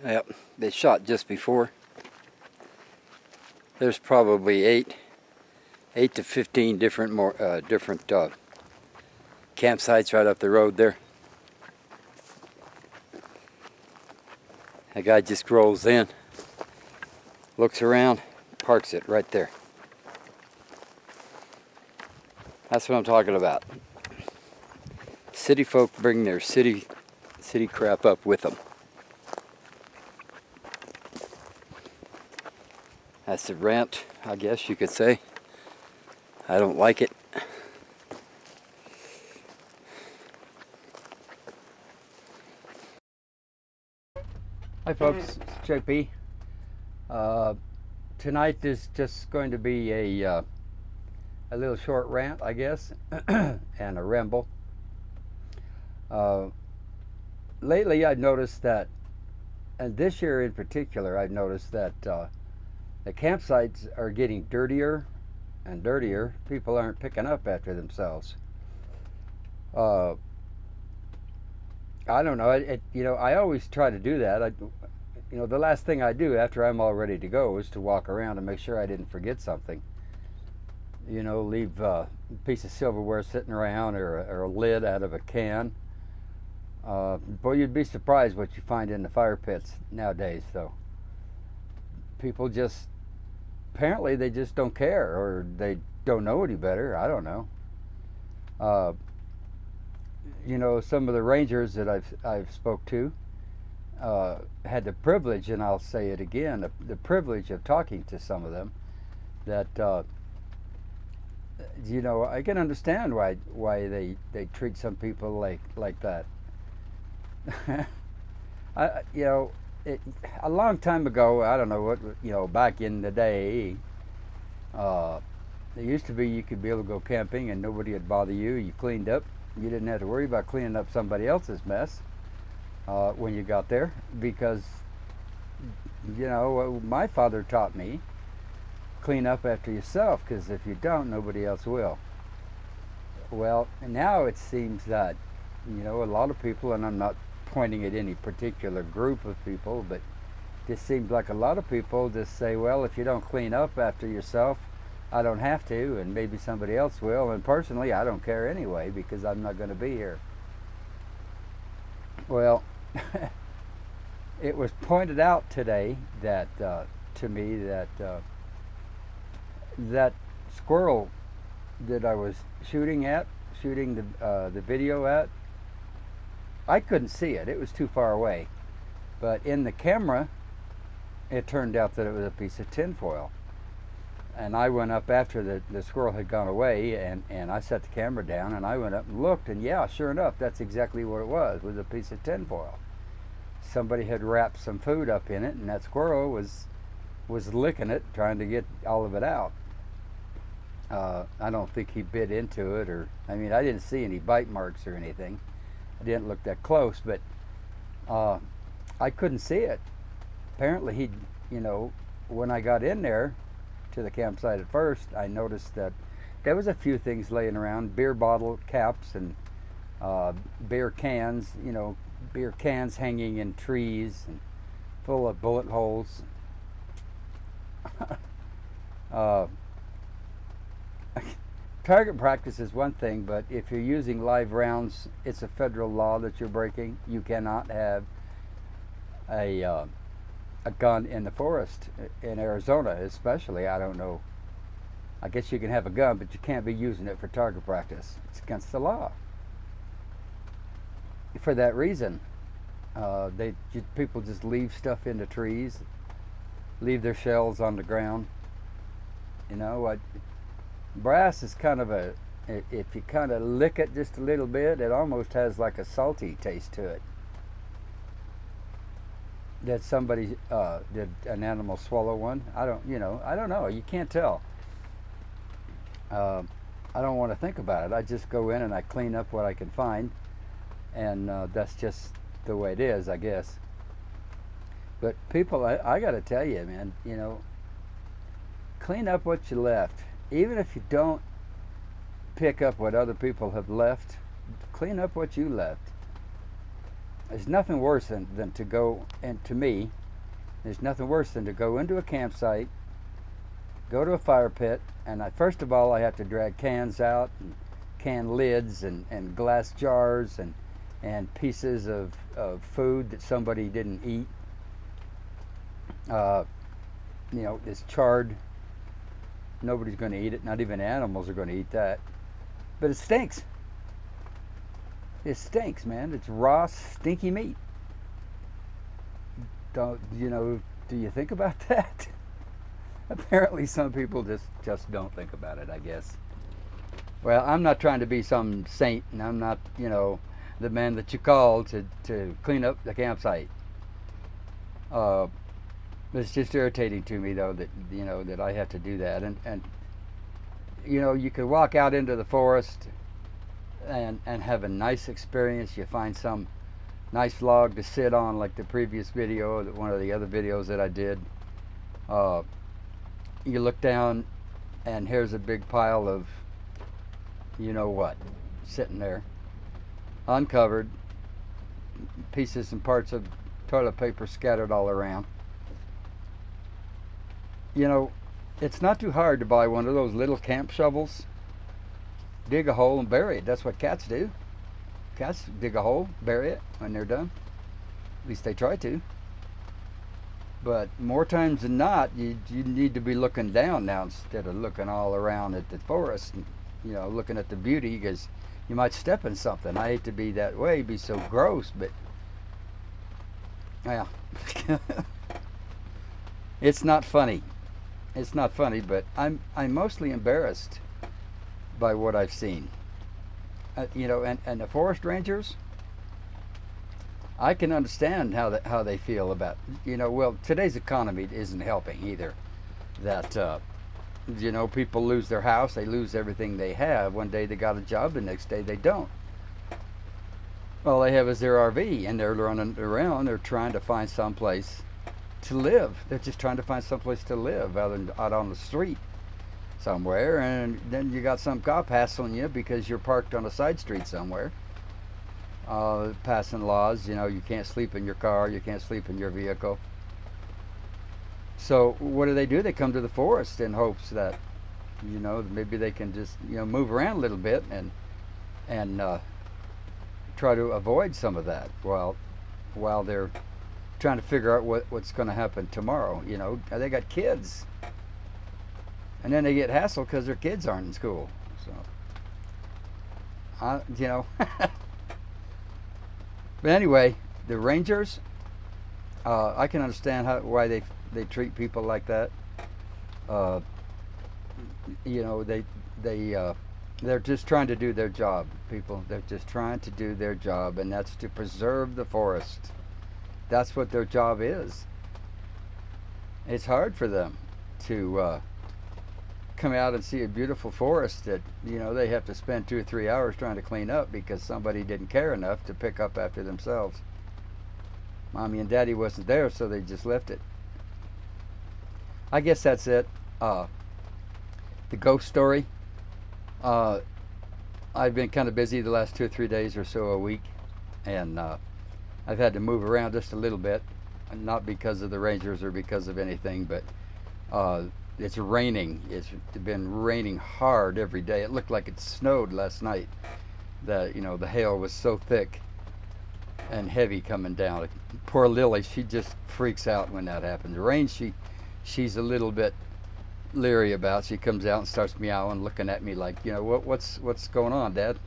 Yep, they shot just before. There's probably 8 to 15 different campsites right up the road there. A guy just rolls in, looks around, parks it right there. That's what I'm talking about. City folk bring their city crap up with them. That's the rant, I guess you could say. I don't like it. Hi folks, it's JP. Tonight is just going to be a little short rant, I guess, and a ramble. Lately I've noticed that, and this year in particular, I've noticed that the campsites are getting dirtier and dirtier. People aren't picking up after themselves. I don't know. I always try to do that. The last thing I do after I'm all ready to go is to walk around and make sure I didn't forget something. Leave a piece of silverware sitting around or a lid out of a can. Boy, you'd be surprised what you find in the fire pits nowadays, though. People apparently they just don't care, or they don't know any better. I don't know. Some of the rangers that I've spoke to had the privilege, and I'll say it again, the privilege of talking to some of them. That I can understand why they treat some people like that. A long time ago, I don't know what, back in the day, it used to be you could be able to go camping and nobody would bother you. You cleaned up. You didn't have to worry about cleaning up somebody else's mess when you got there, because, my father taught me, clean up after yourself, because if you don't, nobody else will. Well, now it seems that, a lot of people, and I'm not pointing at any particular group of people, but it just seems like a lot of people just say, well, if you don't clean up after yourself, I don't have to, and maybe somebody else will, and personally I don't care anyway because I'm not going to be here. Well, it was pointed out today that to me that that squirrel that I was shooting the video at, I couldn't see it. It was too far away. But in the camera, it turned out that it was a piece of tinfoil. And I went up after the squirrel had gone away, and I set the camera down, and I went up and looked, and yeah, sure enough, that's exactly what it was a piece of tinfoil. Somebody had wrapped some food up in it, and that squirrel was licking it, trying to get all of it out. I don't think he bit into it, I didn't see any bite marks or anything. I didn't look that close, but I couldn't see it. Apparently when I got in there to the campsite at first, I noticed that there was a few things laying around, beer bottle caps and beer cans, beer cans hanging in trees and full of bullet holes. Target practice is one thing, but if you're using live rounds, it's a federal law that you're breaking. You cannot have a gun in the forest in Arizona, especially. I don't know. I guess you can have a gun, but you can't be using it for target practice. It's against the law. For that reason, people just leave stuff in the trees, leave their shells on the ground. Brass is kind of if you kind of lick it just a little bit, it almost has like a salty taste to it. Did an animal swallow one? I don't know. You can't tell. I don't want to think about it. I just go in and I clean up what I can find, and that's just the way it is, I guess. But people, I got to tell you, man, clean up what you left. Even if you don't pick up what other people have left, clean up what you left. there's nothing worse than to go, and to me, there's nothing worse than to go into a campsite, go to a fire pit, and first of all I have to drag cans out, and can lids, and glass jars, and pieces of food that somebody didn't eat. It's charred. Nobody's going to eat it. Not even animals are going to eat that. But it stinks. It stinks, man. It's raw, stinky meat. Do you think about that? Apparently some people just don't think about it, I guess. Well, I'm not trying to be some saint, and I'm not, the man that you call to clean up the campsite. It's just irritating to me, though, that I have to do that. And you could walk out into the forest and have a nice experience. You find some nice log to sit on, like the previous video, one of the other videos that I did. You look down, and here's a big pile of what sitting there, uncovered, pieces and parts of toilet paper scattered all around. It's not too hard to buy one of those little camp shovels, dig a hole and bury it. That's what cats do. Cats dig a hole, bury it when they're done. At least they try to. But more times than not, you need to be looking down now instead of looking all around at the forest, and, looking at the beauty, because you might step in something. I hate to be that way, be so gross, but yeah. It's not funny. It's not funny, but I'm mostly embarrassed by what I've seen. And the forest rangers, I can understand how they feel about, today's economy isn't helping either. That people lose their house, they lose everything they have. One day they got a job, the next day they don't. All they have is their RV, and they're running around. They're trying to find some place to live. They're just trying to find someplace to live other than out on the street somewhere, and then you got some cop hassling you because you're parked on a side street somewhere, passing laws. You can't sleep in your car, you can't sleep in your vehicle. So what do? They come to the forest in hopes that maybe they can just move around a little bit and try to avoid some of that while they're trying to figure out what's going to happen tomorrow. They got kids, and then they get hassled because their kids aren't in school. So but anyway, the rangers, I can understand why they treat people like that. They're just trying to do their job, people. They're just trying to do their job, and that's to preserve the forest. That's what their job is. It's hard for them to come out and see a beautiful forest that they have to spend 2 or 3 hours trying to clean up because somebody didn't care enough to pick up after themselves. Mommy and Daddy wasn't there, so they just left it. I guess that's it. The ghost story. I've been kind of busy the last 2 or 3 days or so a week, and I've had to move around just a little bit, not because of the rangers or because of anything, but it's raining. It's been raining hard every day. It looked like it snowed last night. The hail was so thick and heavy coming down. Poor Lilly, she just freaks out when that happens. The rain, she's a little bit leery about. She comes out and starts meowing, looking at me like, what's going on, Dad?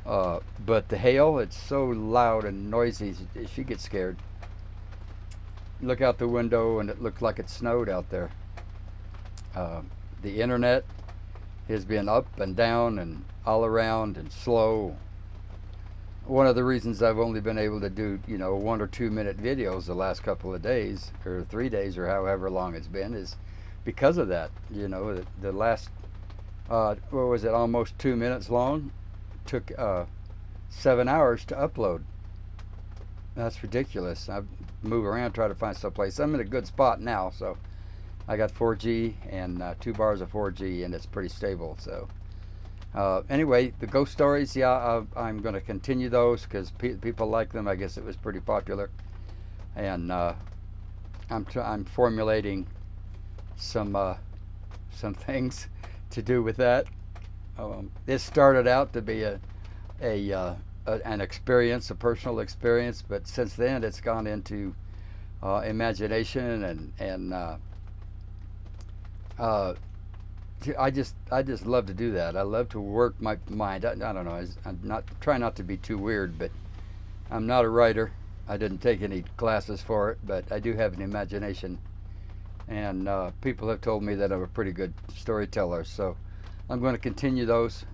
But the hail, it's so loud and noisy, she gets scared. Look out the window and it looked like it snowed out there. The internet has been up and down and all around and slow. One of the reasons I've only been able to do 1 or 2 minute videos the last couple of days, or 3 days, or however long it's been, is because of that. The last almost 2 minutes long, took 7 hours to upload. That's ridiculous. I move around, try to find someplace. I'm in a good spot now, so I got 4G and 2 bars of 4G, and it's pretty stable. So Anyway, the ghost stories, yeah, I'm going to continue those because people like them. I guess it was pretty popular, and I'm formulating some things to do with that. This started out to be an experience, a personal experience, but since then it's gone into imagination and I just love to do that. I love to work my mind. I don't know. I'm not try not to be too weird, but I'm not a writer. I didn't take any classes for it, but I do have an imagination, and people have told me that I'm a pretty good storyteller. So I'm going to continue those.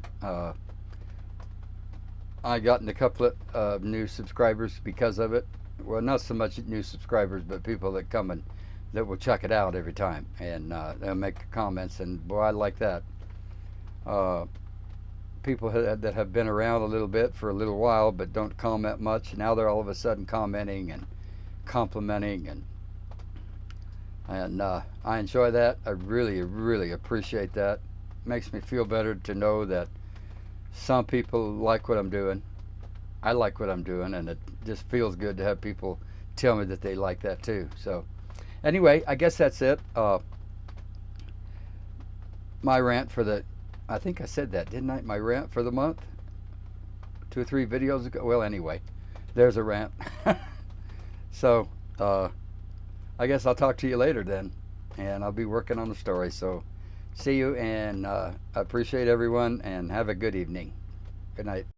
I gotten a couple of new subscribers because of it. Well, not so much new subscribers, but people that come and that will check it out every time, and they'll make comments, and boy, I like that. People that have been around a little bit for a little while but don't comment much, now they're all of a sudden commenting and complimenting, and I enjoy that. I really, really appreciate that. Makes me feel better to know that some people like what I'm doing. I like what I'm doing, and it just feels good to have people tell me that they like that too. So anyway, I guess that's it. My rant for the, I think I said that, didn't I? My rant for the month? 2 or 3 videos ago. Well, anyway, there's a rant. So, I guess I'll talk to you later then, and I'll be working on the story. So, see you, and I appreciate everyone, and have a good evening. Good night.